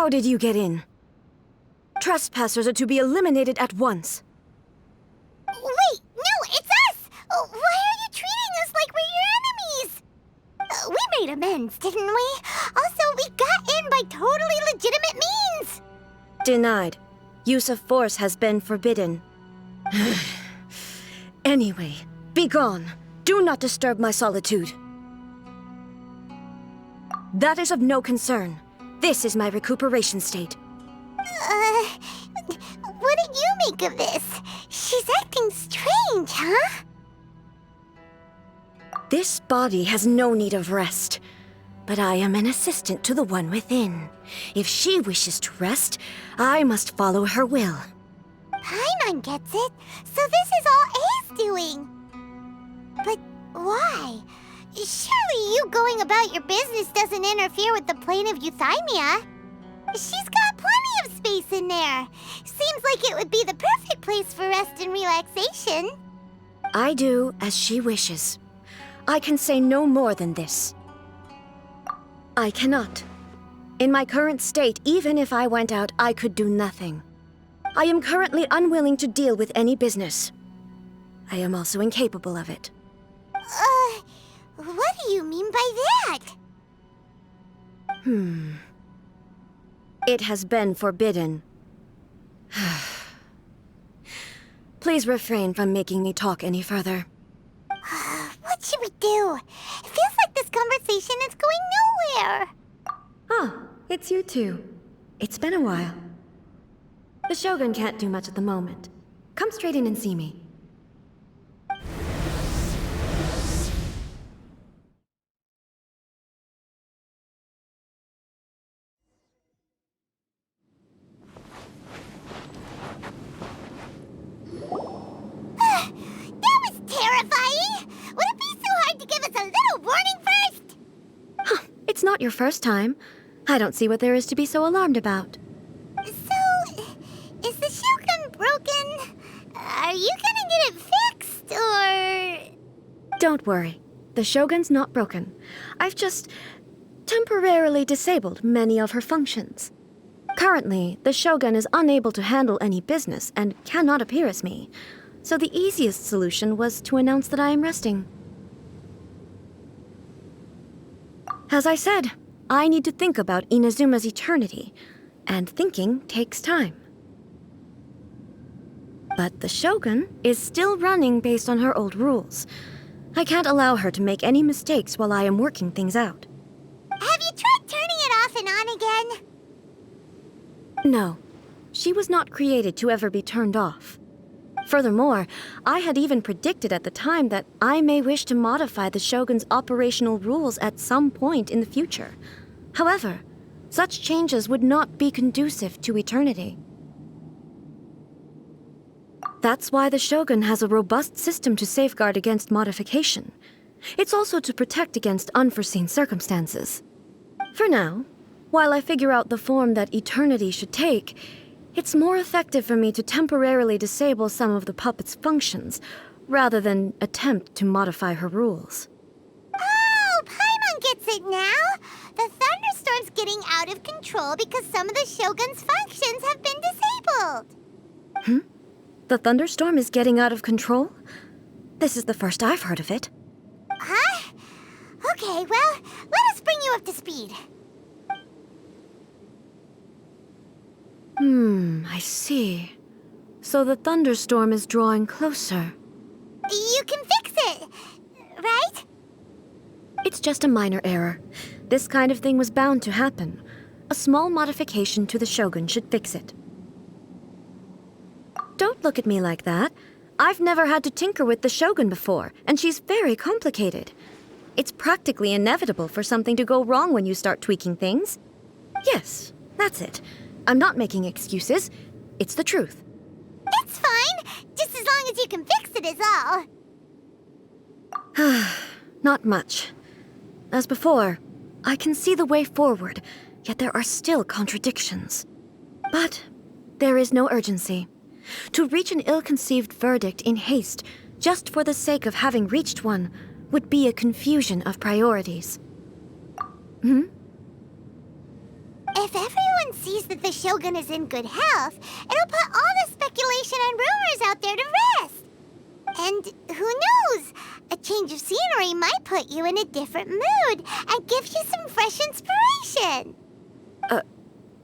How did you get in? Trespassers are to be eliminated at once. Wait, no, it's us! Why are you treating us like we're your enemies? We made amends, didn't we? Also, we got in by totally legitimate means! Denied. Use of force has been forbidden. Anyway, be gone. Do not disturb my solitude. That is of no concern. This is my recuperation state. What do you make of this? She's acting strange, huh? This body has no need of rest. But I am an assistant to the one within. If she wishes to rest, I must follow her will. Paimon gets it. So this is all A's doing. But why? Surely you going about your business doesn't interfere with the plane of Euthymia. She's got plenty of space in there. Seems like it would be the perfect place for rest and relaxation. I do as she wishes. I can say no more than this. I cannot. In my current state, even if I went out, I could do nothing. I am currently unwilling to deal with any business. I am also incapable of it. What do you mean by that? It has been forbidden. Please refrain from making me talk any further. What should we do? It feels like this conversation is going nowhere. Ah, it's you two. It's been a while. The Shogun can't do much at the moment. Come straight in and see me. That was terrifying! Would it be so hard to give us a little warning first? It's not your first time. I don't see what there is to be so alarmed about. So, is the Shogun broken? Are you gonna get it fixed, or...? Don't worry. The Shogun's not broken. I've just temporarily disabled many of her functions. Currently, the Shogun is unable to handle any business and cannot appear as me. So the easiest solution was to announce that I am resting. As I said, I need to think about Inazuma's eternity, and thinking takes time. But the Shogun is still running based on her old rules. I can't allow her to make any mistakes while I am working things out. Have you tried turning it off and on again? No, she was not created to ever be turned off. Furthermore, I had even predicted at the time that I may wish to modify the Shogun's operational rules at some point in the future. However, such changes would not be conducive to eternity. That's why the Shogun has a robust system to safeguard against modification. It's also to protect against unforeseen circumstances. For now, while I figure out the form that eternity should take, it's more effective for me to temporarily disable some of the puppet's functions, rather than attempt to modify her rules. Oh, Paimon gets it now! The thunderstorm's getting out of control because some of the Shogun's functions have been disabled. The thunderstorm is getting out of control? This is the first I've heard of it. Huh? Okay, well, let us bring you up to speed. I see. So the thunderstorm is drawing closer. You can fix it, right? It's just a minor error. This kind of thing was bound to happen. A small modification to the Shogun should fix it. Don't look at me like that. I've never had to tinker with the Shogun before, and she's very complicated. It's practically inevitable for something to go wrong when you start tweaking things. Yes, that's it. I'm not making excuses. It's the truth. It's fine, just as long as you can fix it is all. Not much. As before, I can see the way forward, yet there are still contradictions. But there is no urgency. To reach an ill-conceived verdict in haste, just for the sake of having reached one, would be a confusion of priorities. If everyone sees that the Shogun is in good health, it'll put all the speculation and rumors out there to rest. And who knows? A change of scenery might put you in a different mood and give you some fresh inspiration.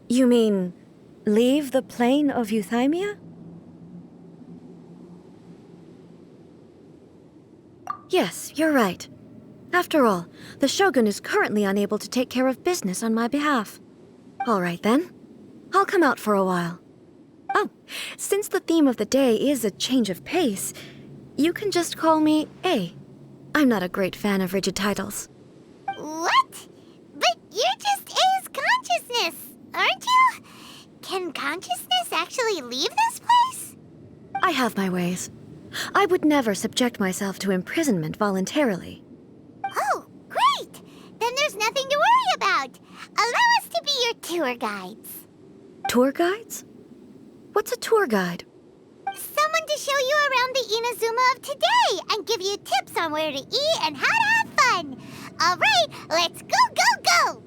You mean leave the plane of Euthymia? Yes, you're right. After all, the Shogun is currently unable to take care of business on my behalf. All right then. I'll come out for a while. Oh, since the theme of the day is a change of pace, you can just call me A. I'm not a great fan of rigid titles. What? But you're just A's consciousness, aren't you? Can consciousness actually leave this place? I have my ways. I would never subject myself to imprisonment voluntarily. Oh, great! Then there's nothing to worry about. Allow us to be your tour guides. Tour guides? What's a tour guide? Someone to show you around the Inazuma of today and give you tips on where to eat and how to have fun. All right, let's go, go, go!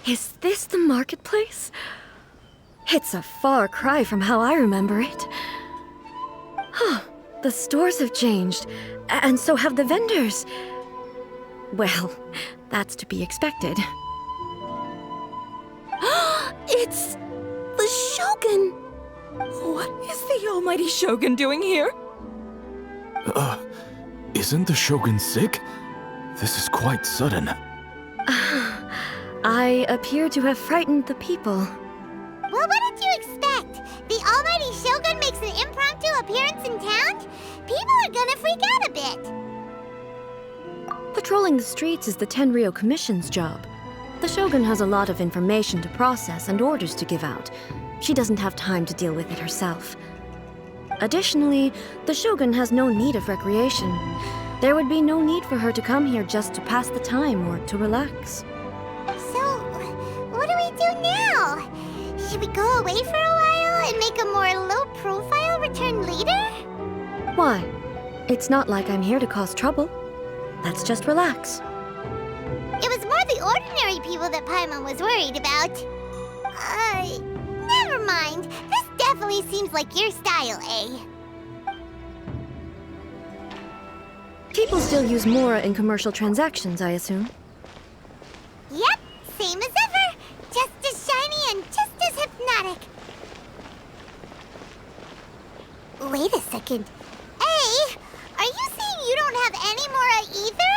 Is this the marketplace? It's a far cry from how I remember it. The stores have changed, and so have the vendors. Well, that's to be expected. It's the Shogun! What is the almighty Shogun doing here? Isn't the Shogun sick? This is quite sudden. I appear to have frightened the people. Well, what did you expect? The almighty Shogun makes an impromptu appearance in town? People are gonna freak out a bit. Patrolling the streets is the Tenryou Commission's job. The Shogun has a lot of information to process and orders to give out. She doesn't have time to deal with it herself. Additionally, the Shogun has no need of recreation. There would be no need for her to come here just to pass the time or to relax. So, what do we do now? Should we go away for a while and make a more low-profile return later? Why? It's not like I'm here to cause trouble. Let's just relax. It was more the ordinary people that Paimon was worried about. Never mind. This definitely seems like your style, eh? People still use Mora in commercial transactions, I assume. Yep, same as ever. Just as shiny and just as hypnotic. Wait a second. Hey, are you saying you don't have any Mora either?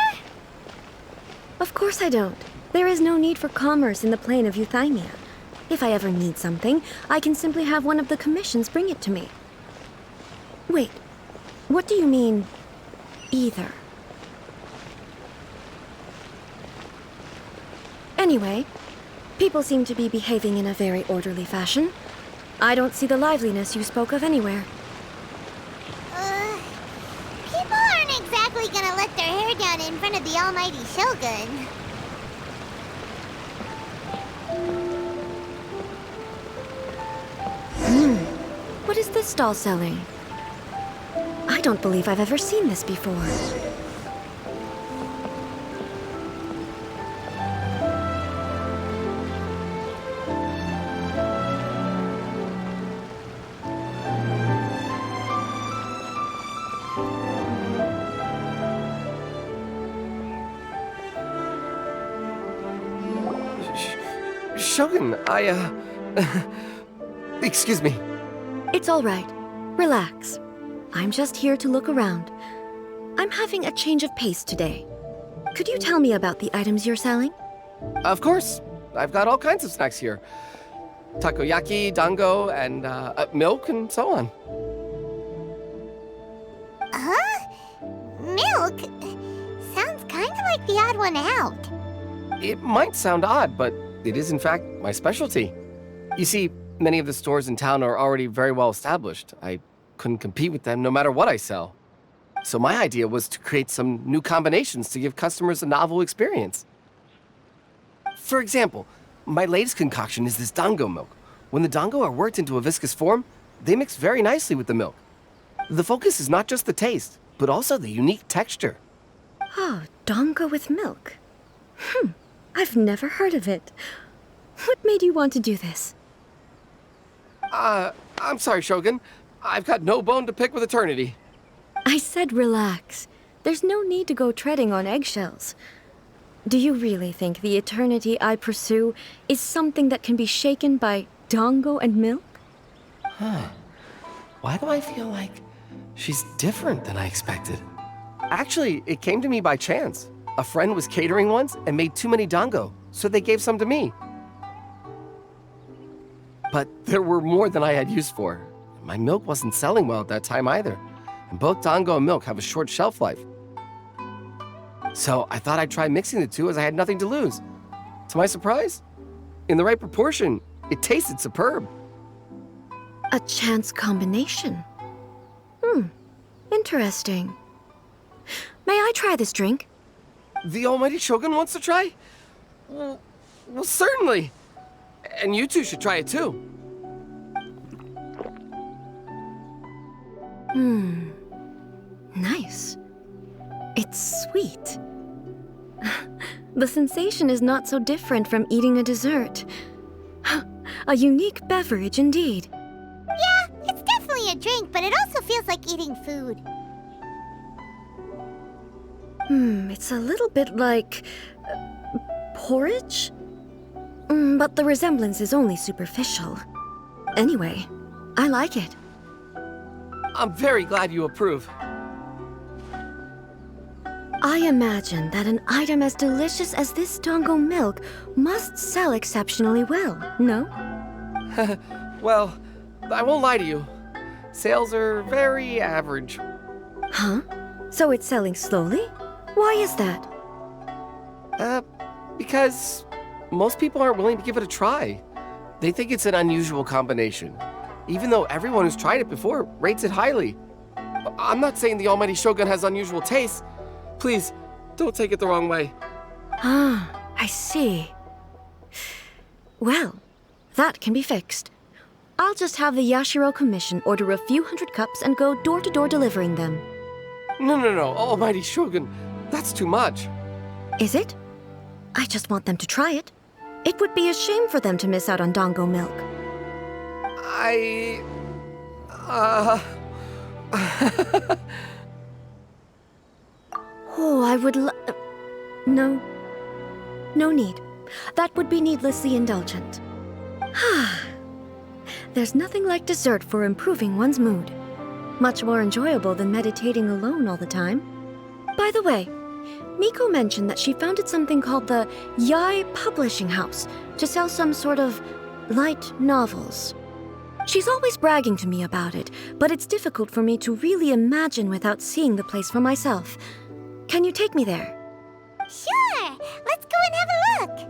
Of course I don't. There is no need for commerce in the plane of Euthymia. If I ever need something, I can simply have one of the commissions bring it to me. Wait, what do you mean, either? Anyway, people seem to be behaving in a very orderly fashion. I don't see the liveliness you spoke of anywhere. People aren't exactly gonna let their hair down in front of the almighty Shogun. What is this stall selling? I don't believe I've ever seen this before. Shogun, excuse me. It's all right. Relax. I'm just here to look around. I'm having a change of pace today. Could you tell me about the items you're selling? Of course. I've got all kinds of snacks here. Takoyaki, dango, and milk, and so on. Huh? Milk? Sounds kind of like the odd one out. It might sound odd, but it is in fact my specialty. You see, many of the stores in town are already very well established. I couldn't compete with them no matter what I sell. So my idea was to create some new combinations to give customers a novel experience. For example, my latest concoction is this dango milk. When the dango are worked into a viscous form, they mix very nicely with the milk. The focus is not just the taste, but also the unique texture. Oh, dango with milk. I've never heard of it. What made you want to do this? I'm sorry, Shogun. I've got no bone to pick with eternity. I said relax. There's no need to go treading on eggshells. Do you really think the eternity I pursue is something that can be shaken by dango and milk? Why do I feel like she's different than I expected? Actually, it came to me by chance. A friend was catering once and made too many dango, so they gave some to me. But there were more than I had use for. My milk wasn't selling well at that time either, and both dango and milk have a short shelf life. So I thought I'd try mixing the two as I had nothing to lose. To my surprise, in the right proportion, it tasted superb. A chance combination. Interesting. May I try this drink? The almighty Shogun wants to try? Well, certainly. And you two should try it too. Nice. It's sweet. The sensation is not so different from eating a dessert. A unique beverage indeed. Yeah, it's definitely a drink, but it also feels like eating food. It's a little bit like porridge? But the resemblance is only superficial. Anyway, I like it. I'm very glad you approve. I imagine that an item as delicious as this dango milk must sell exceptionally well, no? Well, I won't lie to you. Sales are very average. Huh? So it's selling slowly? Why is that? Because most people aren't willing to give it a try. They think it's an unusual combination, even though everyone who's tried it before rates it highly. I'm not saying the almighty Shogun has unusual tastes. Please, don't take it the wrong way. Ah, I see. Well, that can be fixed. I'll just have the Yashiro Commission order a few hundred cups and go door-to-door delivering them. No, almighty Shogun, that's too much. Is it? I just want them to try it. It would be a shame for them to miss out on dango milk. Oh, I would No. No need. That would be needlessly indulgent. There's nothing like dessert for improving one's mood. Much more enjoyable than meditating alone all the time. By the way, Miko mentioned that she founded something called the Yai Publishing House to sell some sort of light novels. She's always bragging to me about it, but it's difficult for me to really imagine without seeing the place for myself. Can you take me there? Sure, let's go and have a look.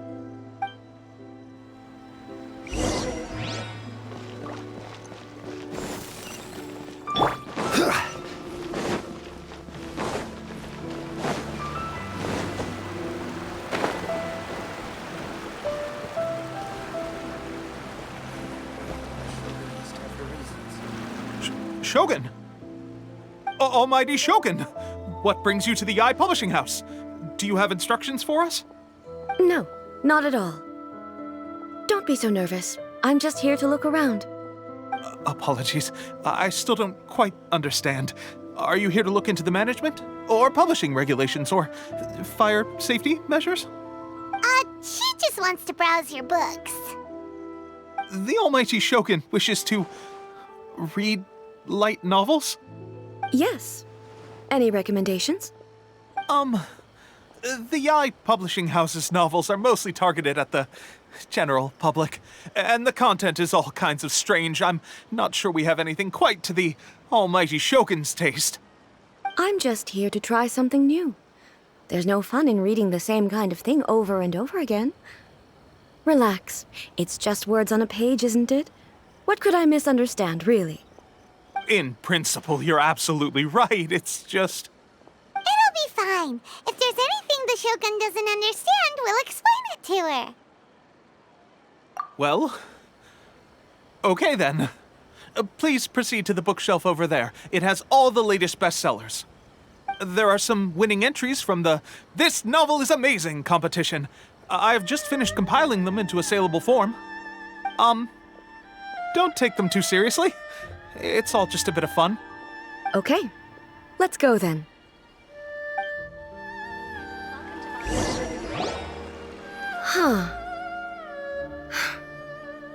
Shogun! Almighty Shogun! What brings you to the Yai Publishing House? Do you have instructions for us? No, not at all. Don't be so nervous. I'm just here to look around. Apologies. I still don't quite understand. Are you here to look into the management? Or publishing regulations? Or fire safety measures? She just wants to browse your books. the almighty Shogun wishes to read light novels? Yes. Any recommendations? The Yai publishing house's novels are mostly targeted at the general public, and the content is all kinds of strange. I'm not sure we have anything quite to the almighty Shogun's taste. I'm just here to try something new. There's no fun in reading the same kind of thing over and over again. Relax. It's just words on a page, isn't it? What could I misunderstand, really? In principle, you're absolutely right. It's just... It'll be fine. If there's anything the Shogun doesn't understand, we'll explain it to her. Well, okay then. Please proceed to the bookshelf over there. It has all the latest bestsellers. There are some winning entries from the This Novel is Amazing competition. I've just finished compiling them into a saleable form. Don't take them too seriously. It's all just a bit of fun. Okay. Let's go then. Huh.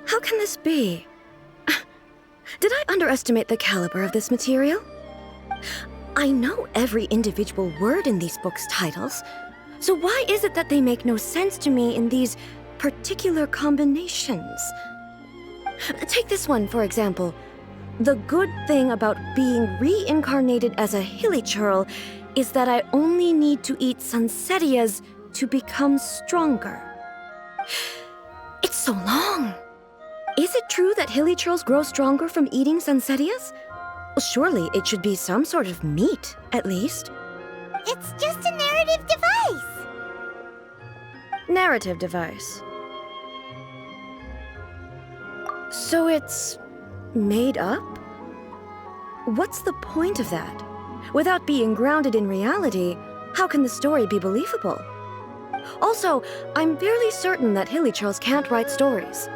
How can this be? Did I underestimate the caliber of this material? I know every individual word in these books' titles, so why is it that they make no sense to me in these particular combinations? Take this one, for example. The good thing about being reincarnated as a hilichurl is that I only need to eat sunsetias to become stronger. It's so long. Is it true that hilichurls grow stronger from eating sunsetias? Well, surely it should be some sort of meat, at least. It's just a narrative device. Narrative device. So it's made up? What's the point of that? Without being grounded in reality, how can the story be believable? Also, I'm fairly certain that hilichurls can't write stories.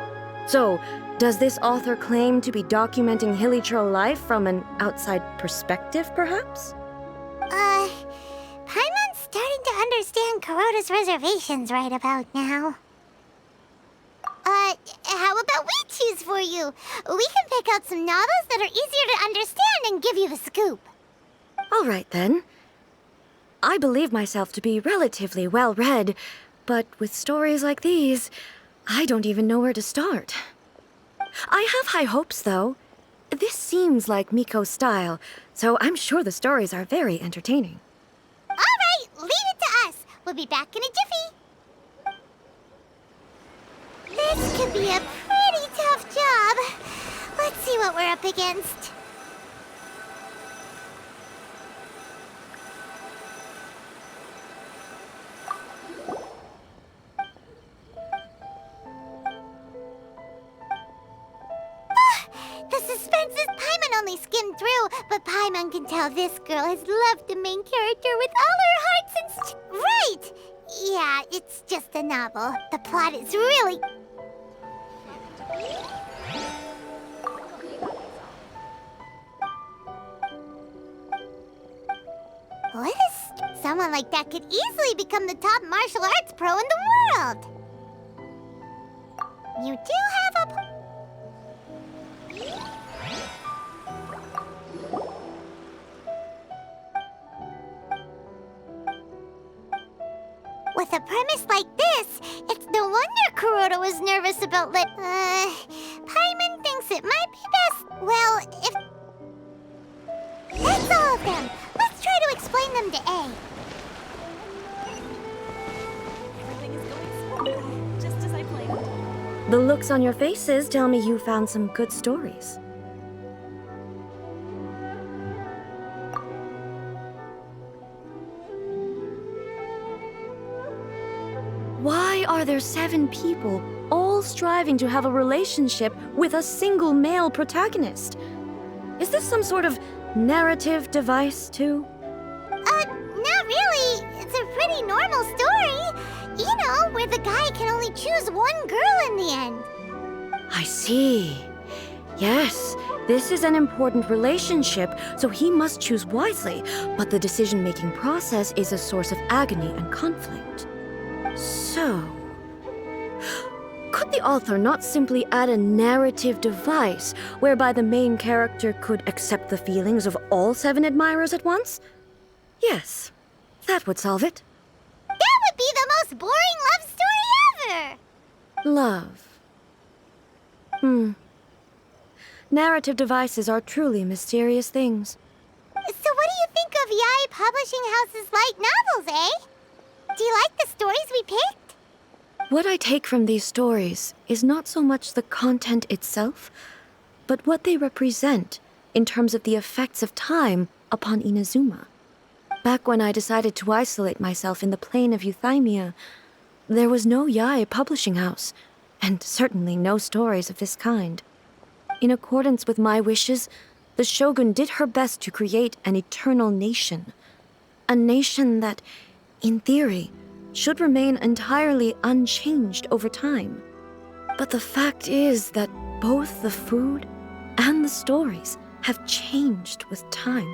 So, does this author claim to be documenting hilichurl life from an outside perspective, perhaps? Paimon's starting to understand Kuroda's reservations right about now. How about we choose for you? We can pick out some novels that are easier to understand and give you the scoop. All right, then. I believe myself to be relatively well-read, but with stories like these, I don't even know where to start. I have high hopes, though. This seems like Miko's style, so I'm sure the stories are very entertaining. All right, leave it to us. We'll be back in a jiffy. This could be a pretty tough job. Let's see what we're up against. The suspense is Paimon only skimmed through, but Paimon can tell this girl has loved the main character with all her hearts and right! Yeah, it's just a novel. The plot is really... What is... Someone like that could easily become the top martial arts pro in the world. You do have a... With a premise like this, it's no wonder Kuroda was nervous about Paimon thinks it might be best... Well, if... That's all of them. Let's try to explain them to A. Everything is going smoothly, just as I planned. The looks on your faces tell me you found some good stories. Why are there 7 people all striving to have a relationship with a single male protagonist? Is this some sort of narrative device, too? Not really. It's a pretty normal story. You know, where the guy can only choose one girl in the end. I see. Yes, this is an important relationship, so he must choose wisely, but the decision-making process is a source of agony and conflict. So, could the author not simply add a narrative device whereby the main character could accept the feelings of all 7 admirers at once? Yes, that would solve it. That would be the most boring love story ever! Love. Narrative devices are truly mysterious things. So what do you think of Yae Publishing House's light novels, eh? Do you like the stories we picked? What I take from these stories is not so much the content itself, but what they represent in terms of the effects of time upon Inazuma. Back when I decided to isolate myself in the plane of Euthymia, there was no Yae Publishing House, and certainly no stories of this kind. In accordance with my wishes, the Shogun did her best to create an eternal nation. A nation that, in theory, should remain entirely unchanged over time. But the fact is that both the food and the stories have changed with time.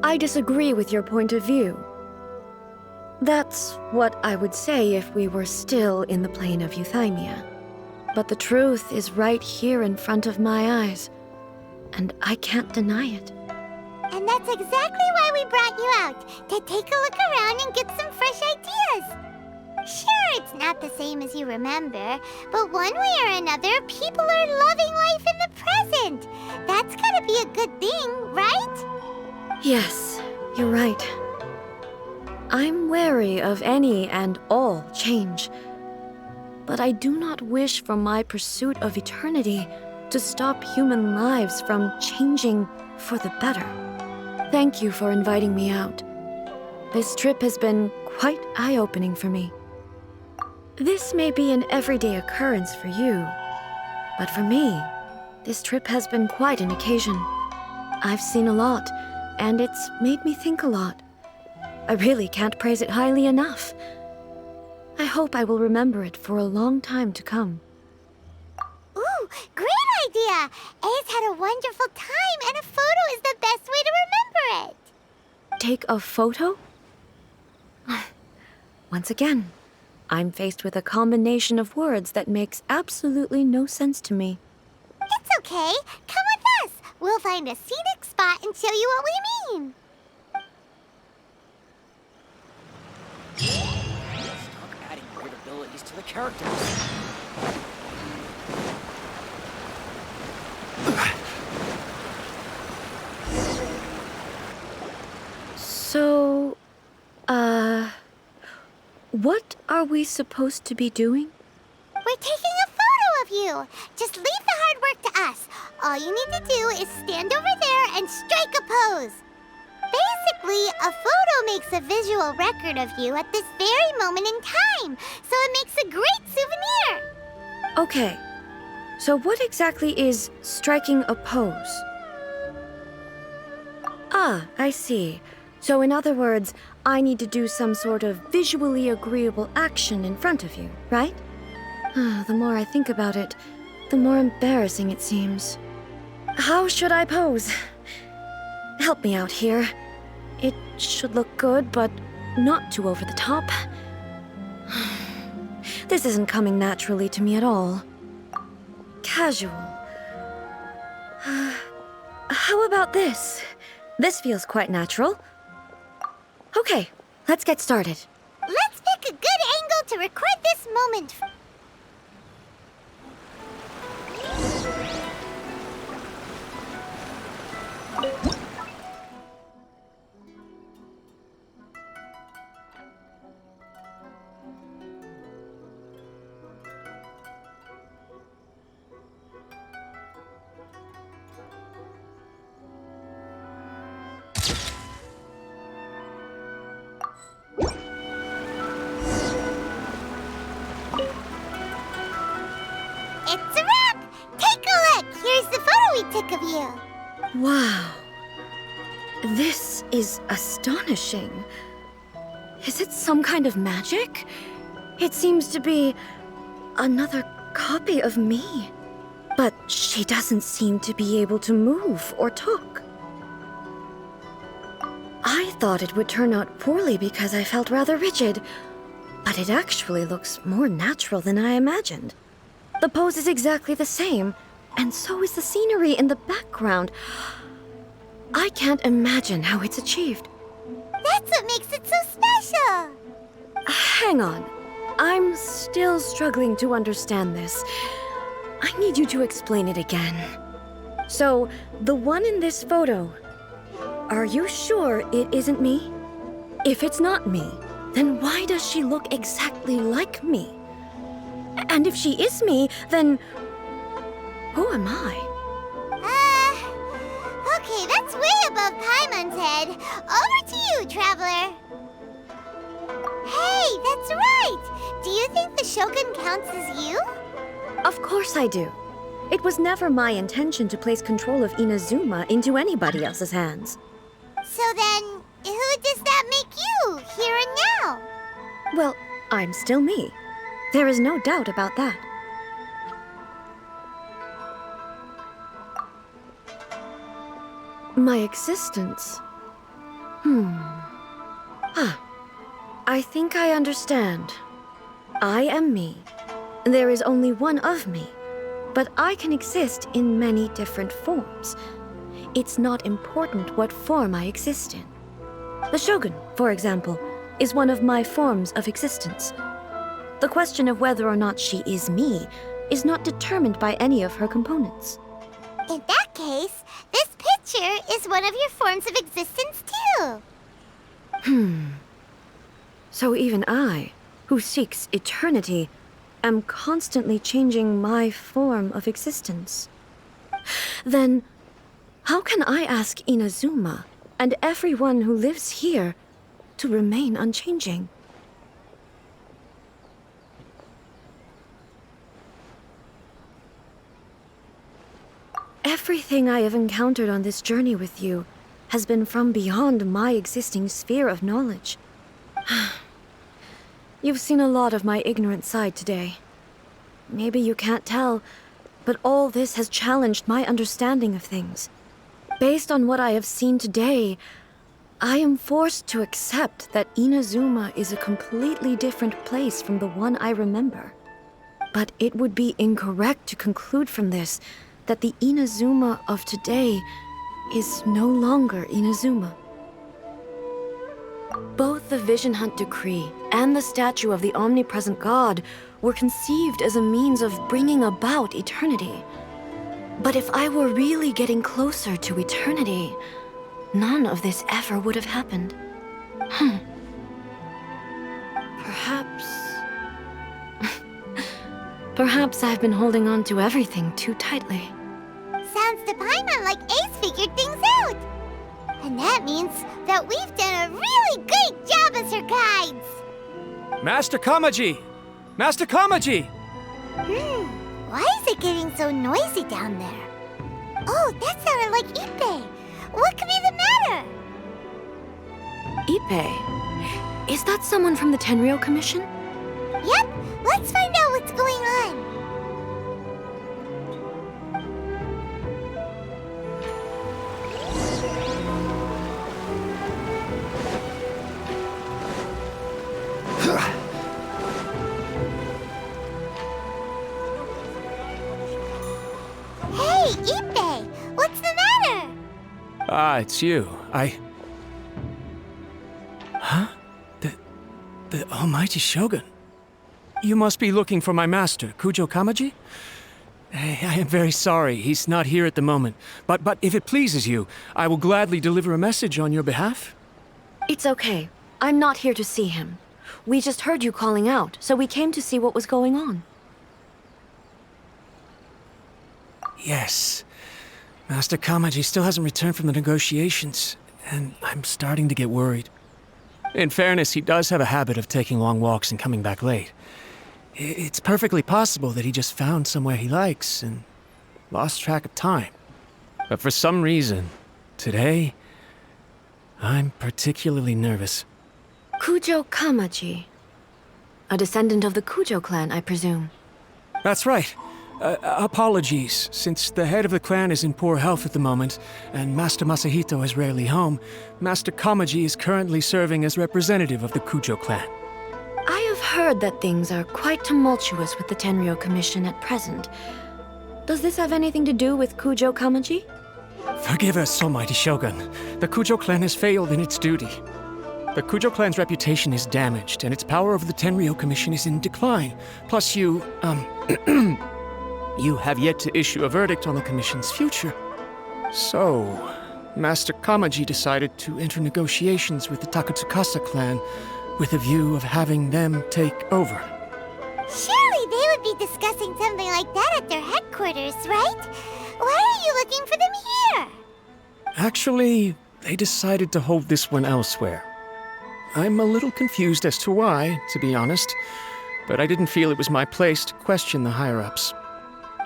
I disagree with your point of view. That's what I would say if we were still in the plane of Euthymia. But the truth is right here in front of my eyes, and I can't deny it. And that's exactly why we brought you out, to take a look around and get some fresh ideas. Sure, it's not the same as you remember, but one way or another, people are loving life in the present. That's gotta be a good thing, right? Yes, you're right. I'm wary of any and all change, but I do not wish for my pursuit of eternity to stop human lives from changing for the better. Thank you for inviting me out. This trip has been quite eye-opening for me. This may be an everyday occurrence for you, but for me, this trip has been quite an occasion. I've seen a lot, and it's made me think a lot. I really can't praise it highly enough. I hope I will remember it for a long time to come. Ooh, great idea! A's had a wonderful time, and a photo is the best way to remember it. Take a photo? Once again, I'm faced with a combination of words that makes absolutely no sense to me. It's okay. Come with us. We'll find a scenic spot and show you what we mean. Stop adding weird abilities to the characters. So, what are we supposed to be doing? We're taking a photo of you. Just leave the hard work to us. All you need to do is stand over there and strike a pose. Basically, a photo makes a visual record of you at this very moment in time, so it makes a great souvenir. Okay, so what exactly is striking a pose? Ah, I see. So in other words, I need to do some sort of visually agreeable action in front of you, right? The more I think about it, the more embarrassing it seems. How should I pose? Help me out here. It should look good, but not too over the top. This isn't coming naturally to me at all. Casual. How about this? This feels quite natural. Okay, let's get started. Let's pick a good angle to record this moment. It's a wrap! Take a look! Here's the photo we took of you. Wow. This is astonishing. Is it some kind of magic? It seems to be another copy of me. But she doesn't seem to be able to move or talk. I thought it would turn out poorly because I felt rather rigid. But it actually looks more natural than I imagined. The pose is exactly the same, and so is the scenery in the background. I can't imagine how it's achieved. That's what makes it so special! Hang on. I'm still struggling to understand this. I need you to explain it again. So, the one in this photo, are you sure it isn't me? If it's not me, then why does she look exactly like me? And if she is me, then who am I? Okay, that's way above Paimon's head. Over to you, Traveler. Hey, that's right! Do you think the Shogun counts as you? Of course I do. It was never my intention to place control of Inazuma into anybody else's hands. So then, who does that make you, here and now? Well, I'm still me. There is no doubt about that. My existence? I think I understand. I am me. There is only one of me, but I can exist in many different forms. It's not important what form I exist in. The Shogun, for example, is one of my forms of existence. The question of whether or not she is me is not determined by any of her components. In that case, this picture is one of your forms of existence too. So even I, who seeks eternity, am constantly changing my form of existence. Then, how can I ask Inazuma and everyone who lives here to remain unchanging? Everything I have encountered on this journey with you has been from beyond my existing sphere of knowledge. You've seen a lot of my ignorant side today. Maybe you can't tell, but all this has challenged my understanding of things. Based on what I have seen today, I am forced to accept that Inazuma is a completely different place from the one I remember. But it would be incorrect to conclude from this that the Inazuma of today is no longer Inazuma. Both the Vision Hunt Decree and the statue of the omnipresent God were conceived as a means of bringing about eternity. But if I were really getting closer to eternity, none of this ever would have happened. Perhaps... Perhaps I've been holding on to everything too tightly. Sounds to Paimon like Ace figured things out. And that means that we've done a really great job as her guides. Master Kamaji! Master Kamaji! Why is it getting so noisy down there? Oh, that sounded like Ippei. What could be the matter? Ippei? Is that someone from the Tenryou Commission? Yep, let's find out what's going on. Hey, Ippei! What's the matter? Ah, it's you. Huh? The almighty Shogun? You must be looking for my master, Kujo Kamaji? I am very sorry, he's not here at the moment. But if it pleases you, I will gladly deliver a message on your behalf. It's okay. I'm not here to see him. We just heard you calling out, so we came to see what was going on. Yes. Master Kamaji still hasn't returned from the negotiations, and I'm starting to get worried. In fairness, he does have a habit of taking long walks and coming back late. It's perfectly possible that he just found somewhere he likes and lost track of time. But for some reason, today, I'm particularly nervous. Kujo Kamaji. A descendant of the Kujo clan, I presume. That's right. Apologies, since the head of the clan is in poor health at the moment, and Master Masahito is rarely home, Master Kamaji is currently serving as representative of the Kujo clan. I have heard that things are quite tumultuous with the Tenryou Commission at present. Does this have anything to do with Kujo Kamaji? Forgive us, almighty Shogun. The Kujo clan has failed in its duty. The Kujo clan's reputation is damaged, and its power over the Tenryou Commission is in decline. Plus you have yet to issue a verdict on the Commission's future. So, Master Kamaji decided to enter negotiations with the Takatsukasa clan with a view of having them take over. Surely they would be discussing something like that at their headquarters, right? Why are you looking for them here? Actually, they decided to hold this one elsewhere. I'm a little confused as to why, to be honest, but I didn't feel it was my place to question the higher-ups.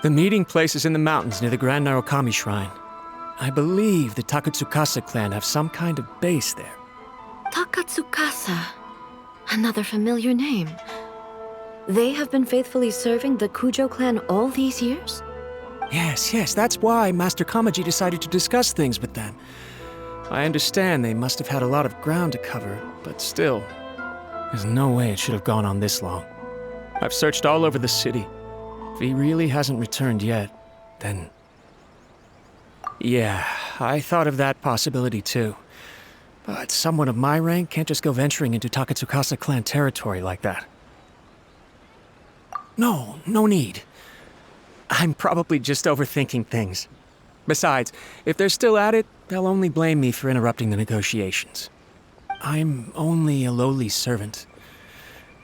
The meeting place is in the mountains near the Grand Narukami Shrine. I believe the Takatsukasa clan have some kind of base there. Takatsukasa. Another familiar name. They have been faithfully serving the Kujo clan all these years? Yes, that's why Master Kamaji decided to discuss things with them. I understand they must have had a lot of ground to cover, but still, there's no way it should have gone on this long. I've searched all over the city. If he really hasn't returned yet, then... Yeah, I thought of that possibility too. But someone of my rank can't just go venturing into Takatsukasa clan territory like that. No need. I'm probably just overthinking things. Besides, if they're still at it, they'll only blame me for interrupting the negotiations. I'm only a lowly servant.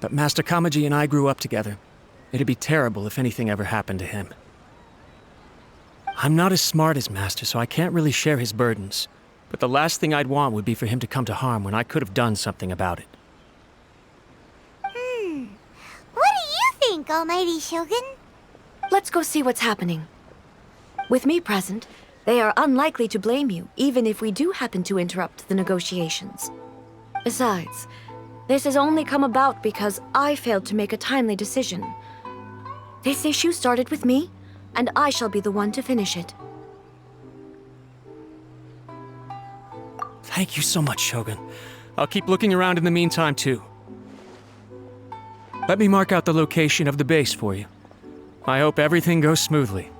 But Master Kamaji and I grew up together. It'd be terrible if anything ever happened to him. I'm not as smart as Master, so I can't really share his burdens. But the last thing I'd want would be for him to come to harm when I could have done something about it. What do you think, Almighty Shogun? Let's go see what's happening. With me present, they are unlikely to blame you, even if we do happen to interrupt the negotiations. Besides, this has only come about because I failed to make a timely decision. This issue started with me, and I shall be the one to finish it. Thank you so much, Shogun. I'll keep looking around in the meantime, too. Let me mark out the location of the base for you. I hope everything goes smoothly.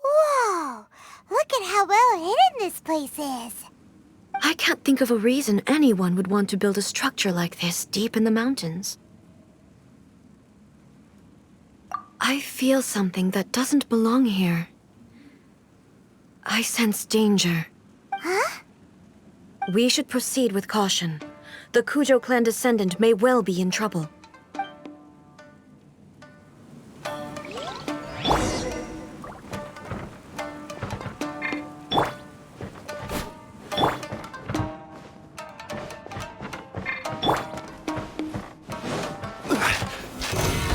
Whoa! Look at how well hidden this place is. I can't think of a reason anyone would want to build a structure like this deep in the mountains. I feel something that doesn't belong here. I sense danger. Huh? We should proceed with caution. The Kujo clan descendant may well be in trouble.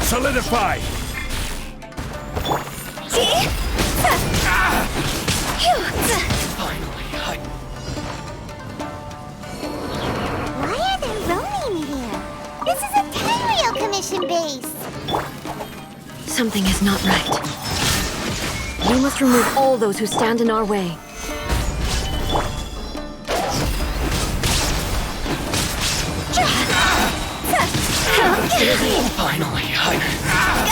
Solidify! Why are they roaming here? This is a Tenryou Commission base. Something is not right. We must remove all those who stand in our way. theory. Finally,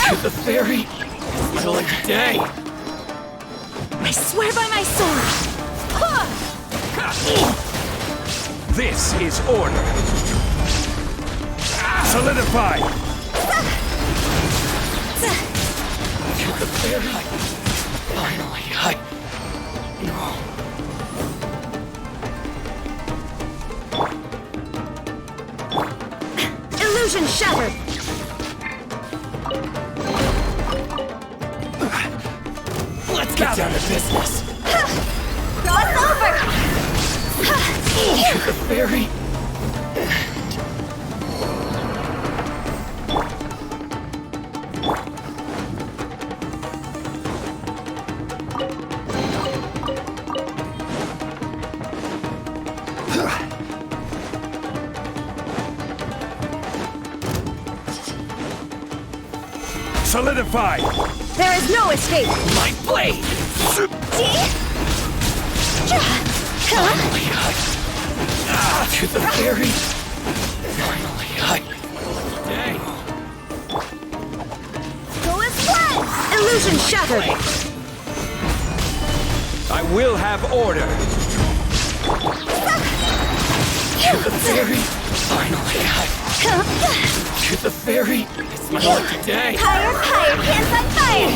to the theory. I like the day. I swear by my sword! This is order. Solidify. To the theory. Finally, Illusion shattered! Let's get down to business. Cross over! To the theory. Solidify. There is no escape! My blade. Finally, to the theory. Finally, day. Go as one! Illusion shattered! I will have order. To the theory. Finally, to the theory. It's my lucky day. Higher, higher, hands on fire!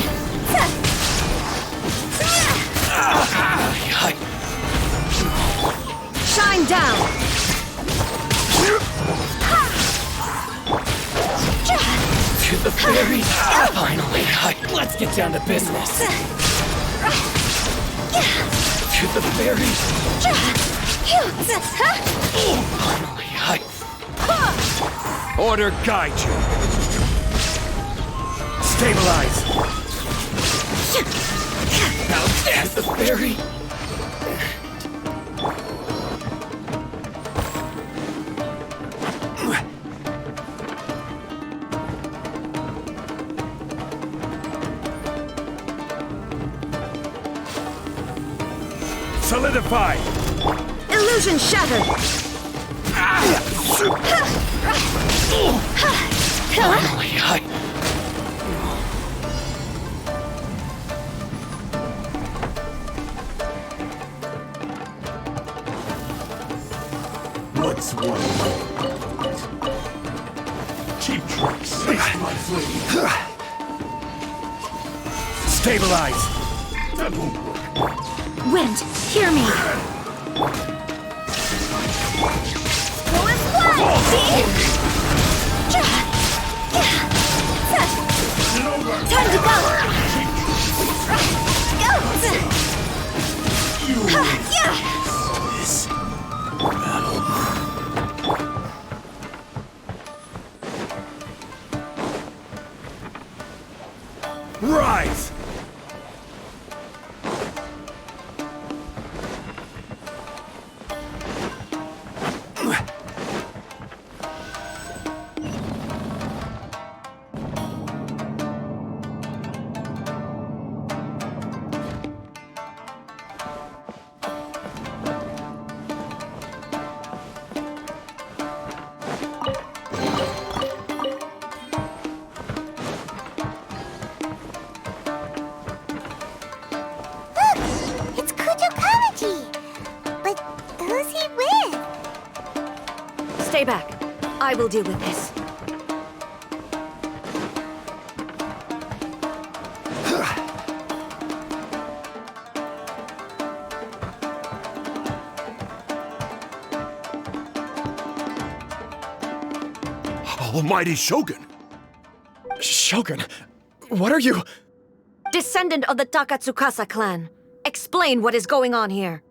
Shine down! To the theory. Finally, let's get down to business. To the theory. Finally, Order guide you. Stabilize. now there's the theory. Solidify. Illusion shattered! Finally, What's one? Cheap tricks. Taste my flame. Stabilize. That won't work. Wind, hear me! Go as one! Time to go! Go! This battle. Rise! Stay back. I will deal with this. Almighty Shogun! Shogun, what are you? Descendant of the Takatsukasa clan. Explain what is going on here.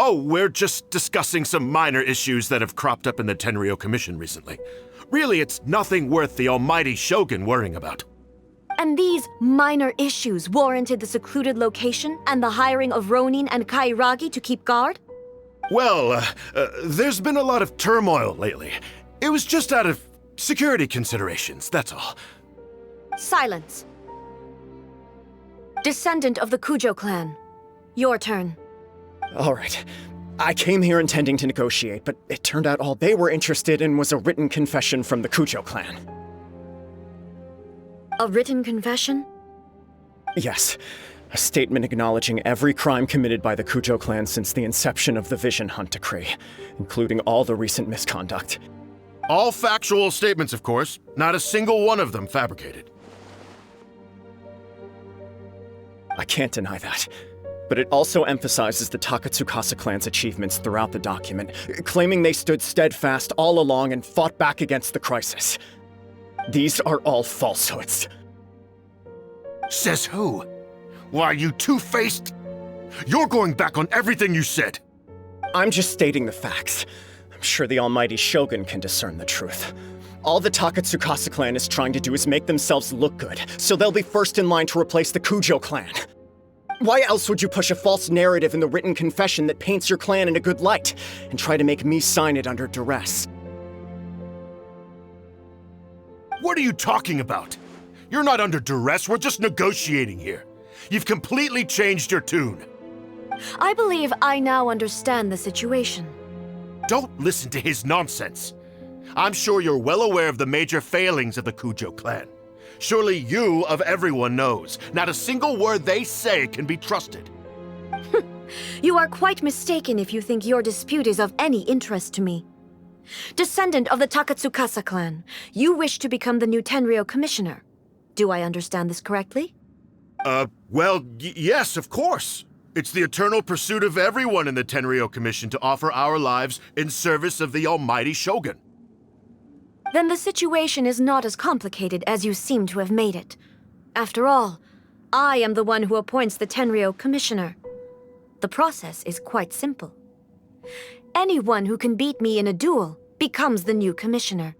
Oh, we're just discussing some minor issues that have cropped up in the Tenryo Commission recently. Really, it's nothing worth the almighty Shogun worrying about. And these minor issues warranted the secluded location and the hiring of Ronin and Kairagi to keep guard? Well, there's been a lot of turmoil lately. It was just out of security considerations, that's all. Silence. Descendant of the Kujo clan. Your turn. All right. I came here intending to negotiate, but it turned out all they were interested in was a written confession from the Kujo clan. A written confession? Yes. A statement acknowledging every crime committed by the Kujo clan since the inception of the Vision Hunt Decree, including all the recent misconduct. All factual statements, of course. Not a single one of them fabricated. I can't deny that. But it also emphasizes the Takatsukasa clan's achievements throughout the document, claiming they stood steadfast all along and fought back against the crisis. These are all falsehoods. Says who? Why, are you two-faced? You're going back on everything you said. I'm just stating the facts. I'm sure the almighty Shogun can discern the truth. All the Takatsukasa clan is trying to do is make themselves look good, so they'll be first in line to replace the Kujo clan. Why else would you push a false narrative in the written confession that paints your clan in a good light, and try to make me sign it under duress? What are you talking about? You're not under duress, we're just negotiating here. You've completely changed your tune. I believe I now understand the situation. Don't listen to his nonsense. I'm sure you're well aware of the major failings of the Kujo clan. Surely you, of everyone, knows. Not a single word they say can be trusted. You are quite mistaken if you think your dispute is of any interest to me. Descendant of the Takatsukasa clan, you wish to become the new Tenryou commissioner. Do I understand this correctly? Well, yes, of course. It's the eternal pursuit of everyone in the Tenryou Commission to offer our lives in service of the almighty Shogun. Then the situation is not as complicated as you seem to have made it. After all, I am the one who appoints the Tenryou commissioner. The process is quite simple. Anyone who can beat me in a duel becomes the new commissioner.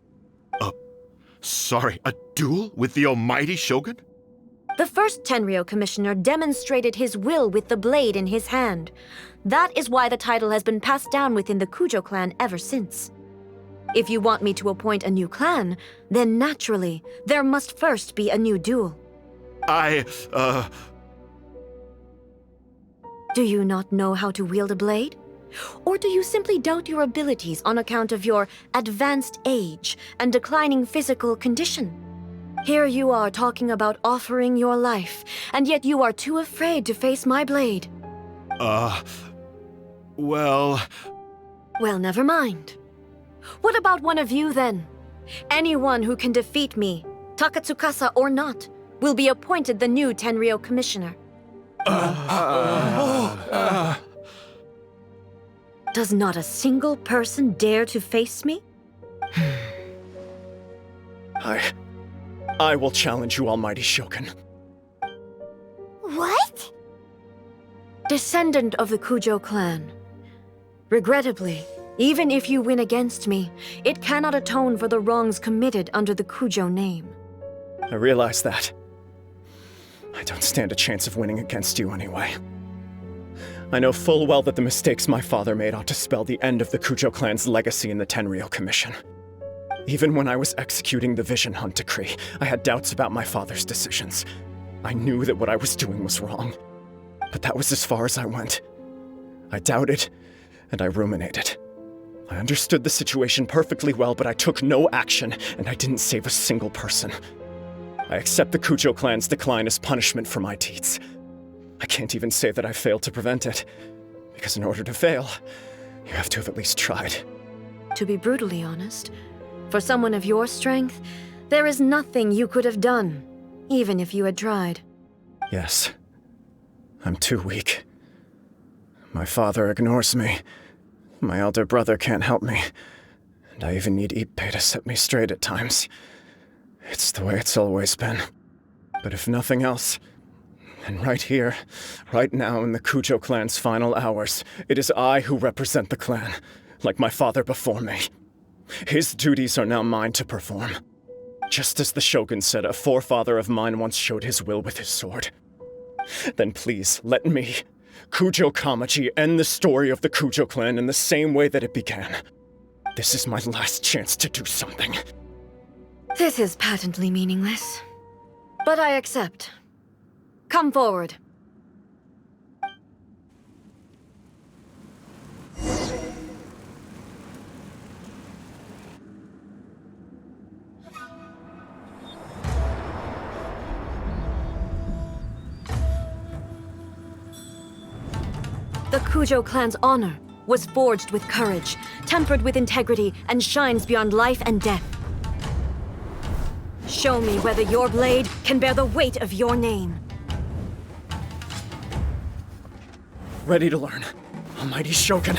Sorry, a duel with the almighty Shogun? The first Tenryou commissioner demonstrated his will with the blade in his hand. That is why the title has been passed down within the Kujo clan ever since. If you want me to appoint a new clan, then naturally, there must first be a new duel. Do you not know how to wield a blade? Or do you simply doubt your abilities on account of your advanced age and declining physical condition? Here you are talking about offering your life, and yet you are too afraid to face my blade. Well, never mind. What about one of you, then? Anyone who can defeat me, Takatsukasa or not, will be appointed the new Tenryou commissioner. Does not a single person dare to face me? I will challenge you, almighty Shogun. What? Descendant of the Kujo clan. Regrettably, even if you win against me, it cannot atone for the wrongs committed under the Kujo name. I realize that. I don't stand a chance of winning against you anyway. I know full well that the mistakes my father made ought to spell the end of the Kujo clan's legacy in the Tenryou Commission. Even when I was executing the Vision Hunt Decree, I had doubts about my father's decisions. I knew that what I was doing was wrong. But that was as far as I went. I doubted, and I ruminated. I understood the situation perfectly well, but I took no action, and I didn't save a single person. I accept the Kujo clan's decline as punishment for my deeds. I can't even say that I failed to prevent it, because in order to fail, you have to have at least tried. To be brutally honest, for someone of your strength, there is nothing you could have done, even if you had tried. Yes. I'm too weak. My father ignores me. My elder brother can't help me. And I even need Ippei to set me straight at times. It's the way it's always been. But if nothing else, then right here, right now in the Kujo clan's final hours, it is I who represent the clan, like my father before me. His duties are now mine to perform. Just as the Shogun said a forefather of mine once showed his will with his sword. Then please, let me, Kujo Kamaji, end the story of the Kujo clan in the same way that it began. This is my last chance to do something. This is patently meaningless. But I accept. Come forward. Kujo clan's honor was forged with courage, tempered with integrity, and shines beyond life and death. Show me whether your blade can bear the weight of your name. Ready to learn. Almighty Shogun.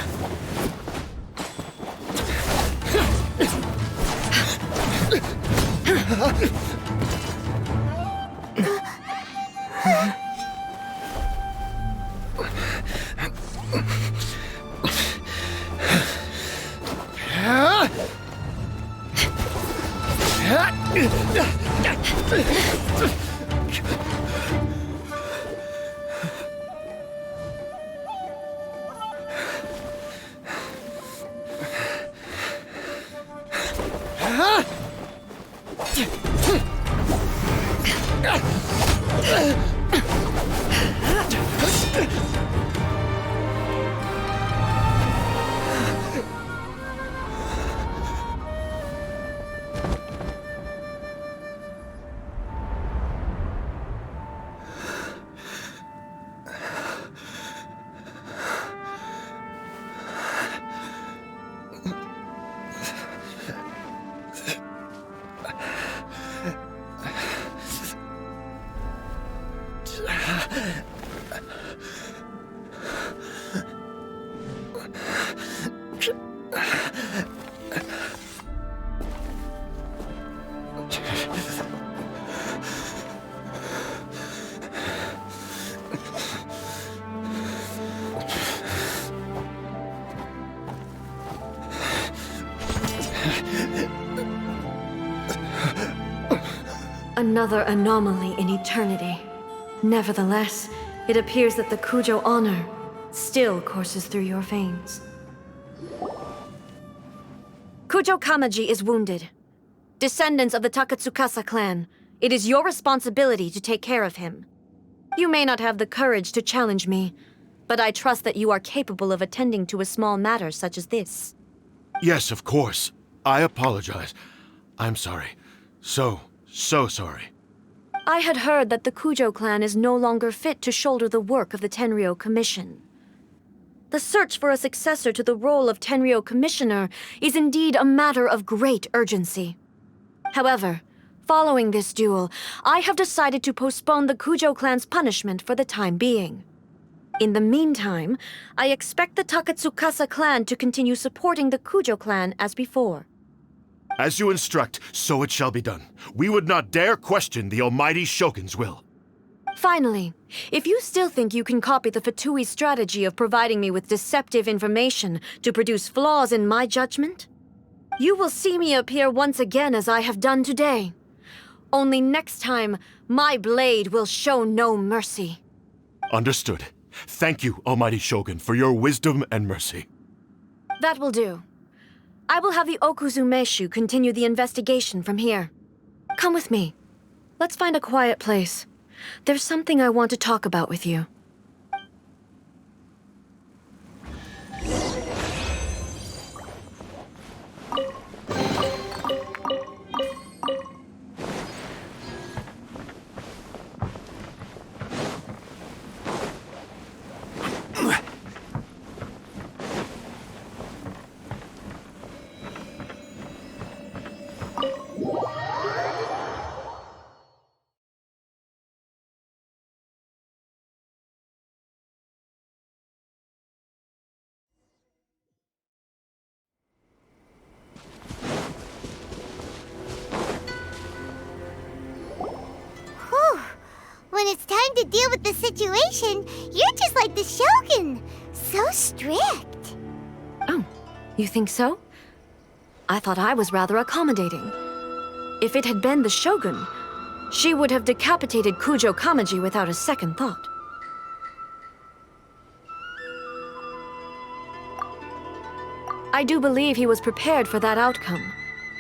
Another anomaly in eternity. Nevertheless, it appears that the Kujo honor still courses through your veins. Kujo Kamaji is wounded. Descendants of the Takatsukasa clan, it is your responsibility to take care of him. You may not have the courage to challenge me, but I trust that you are capable of attending to a small matter such as this. Yes, of course. I apologize. I'm sorry. So sorry. I had heard that the Kujo clan is no longer fit to shoulder the work of the Tenryou Commission. The search for a successor to the role of Tenryou Commissioner is indeed a matter of great urgency. However, following this duel, I have decided to postpone the Kujo clan's punishment for the time being. In the meantime, I expect the Takatsukasa clan to continue supporting the Kujo clan as before. As you instruct, so it shall be done. We would not dare question the almighty Shogun's will. Finally, if you still think you can copy the Fatui's strategy of providing me with deceptive information to produce flaws in my judgment, you will see me appear once again as I have done today. Only next time, my blade will show no mercy. Understood. Thank you, almighty Shogun, for your wisdom and mercy. That will do. I will have the Okuzumeshu continue the investigation from here. Come with me. Let's find a quiet place. There's something I want to talk about with you. When it's time to deal with the situation, you're just like the Shogun. So strict. Oh, you think so? I thought I was rather accommodating. If it had been the Shogun, she would have decapitated Kujo Kamaji without a second thought. I do believe he was prepared for that outcome.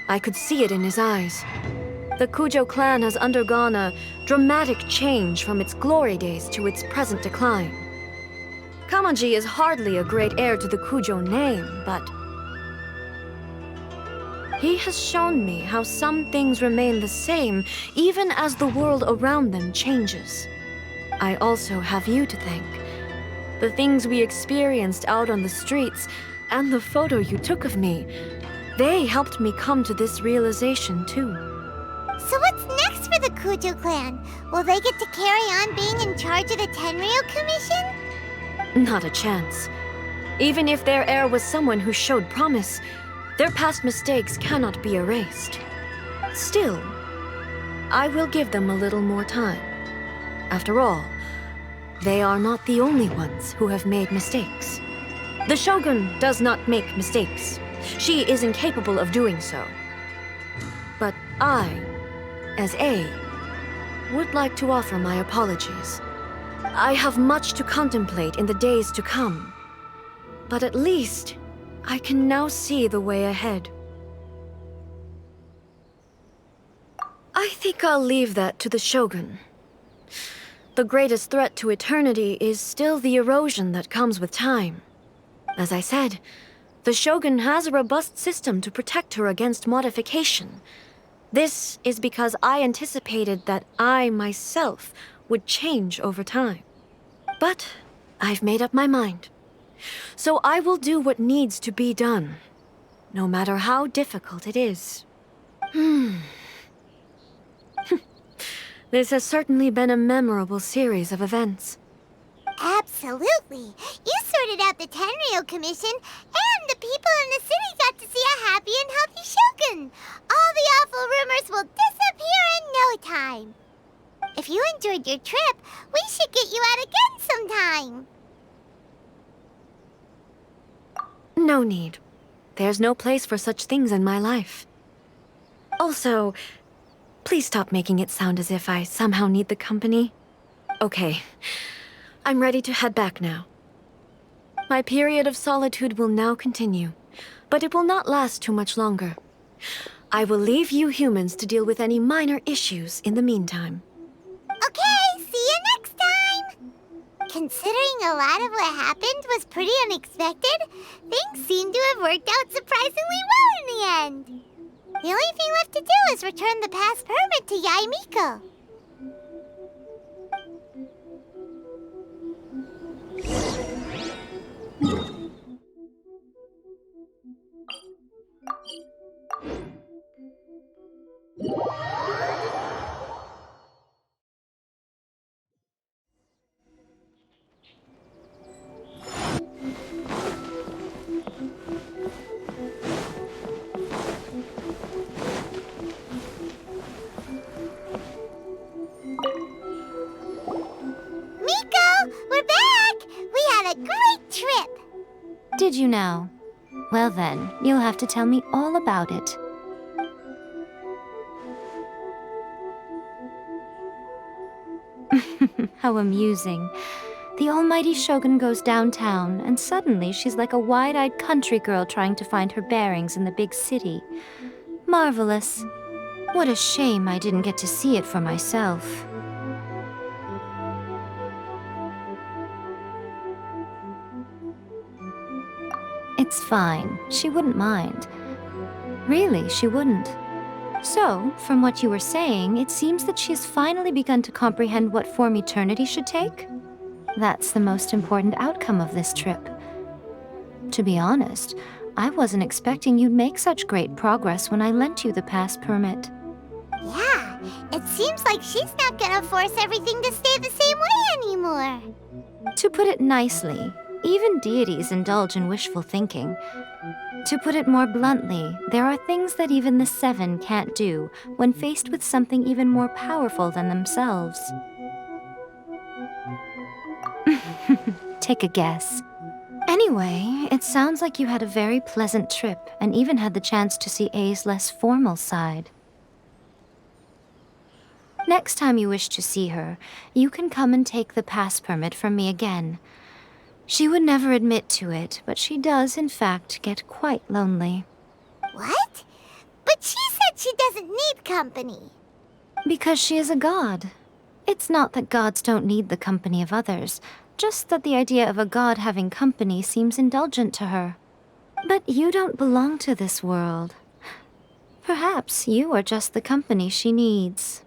I could see it in his eyes. The Kujo clan has undergone a dramatic change from its glory days to its present decline. Kamaji is hardly a great heir to the Kujo name, but he has shown me how some things remain the same even as the world around them changes. I also have you to thank. The things we experienced out on the streets, and the photo you took of me, they helped me come to this realization too. So what's next for the Kujo clan? Will they get to carry on being in charge of the Tenryo Commission? Not a chance. Even if their heir was someone who showed promise, their past mistakes cannot be erased. Still, I will give them a little more time. After all, they are not the only ones who have made mistakes. The Shogun does not make mistakes. She is incapable of doing so. But I, as A, would like to offer my apologies. I have much to contemplate in the days to come, but at least I can now see the way ahead. I think I'll leave that to the Shogun. The greatest threat to eternity is still the erosion that comes with time. As I said, the Shogun has a robust system to protect her against modification. This is because I anticipated that I myself would change over time. But I've made up my mind. So I will do what needs to be done, no matter how difficult it is. This has certainly been a memorable series of events. Absolutely. You sorted out the Tenryo Commission, and the people in the city got to see a happy and healthy Shogun. All the awful rumors will disappear in no time. If you enjoyed your trip, we should get you out again sometime. No need. There's no place for such things in my life. Also, please stop making it sound as if I somehow need the company. Okay, I'm ready to head back now. My period of solitude will now continue, but it will not last too much longer. I will leave you humans to deal with any minor issues in the meantime. Okay, see you next time! Considering a lot of what happened was pretty unexpected, things seem to have worked out surprisingly well in the end. The only thing left to do is return the past permit to Yae Miko. We're back! We had a great trip! Did you know? Well then, you'll have to tell me all about it. How amusing. The almighty Shogun goes downtown, and suddenly she's like a wide-eyed country girl trying to find her bearings in the big city. Marvelous. What a shame I didn't get to see it for myself. It's fine. She wouldn't mind. Really, she wouldn't. So, from what you were saying, it seems that she's finally begun to comprehend what form eternity should take? That's the most important outcome of this trip. To be honest, I wasn't expecting you'd make such great progress when I lent you the pass permit. Yeah, it seems like she's not gonna force everything to stay the same way anymore. To put it nicely, even deities indulge in wishful thinking. To put it more bluntly, there are things that even the Seven can't do when faced with something even more powerful than themselves. Take a guess. Anyway, it sounds like you had a very pleasant trip and even had the chance to see A's less formal side. Next time you wish to see her, you can come and take the pass permit from me again. She would never admit to it, but she does, in fact, get quite lonely. What? But she said she doesn't need company. Because she is a god. It's not that gods don't need the company of others, just that the idea of a god having company seems indulgent to her. But you don't belong to this world. Perhaps you are just the company she needs.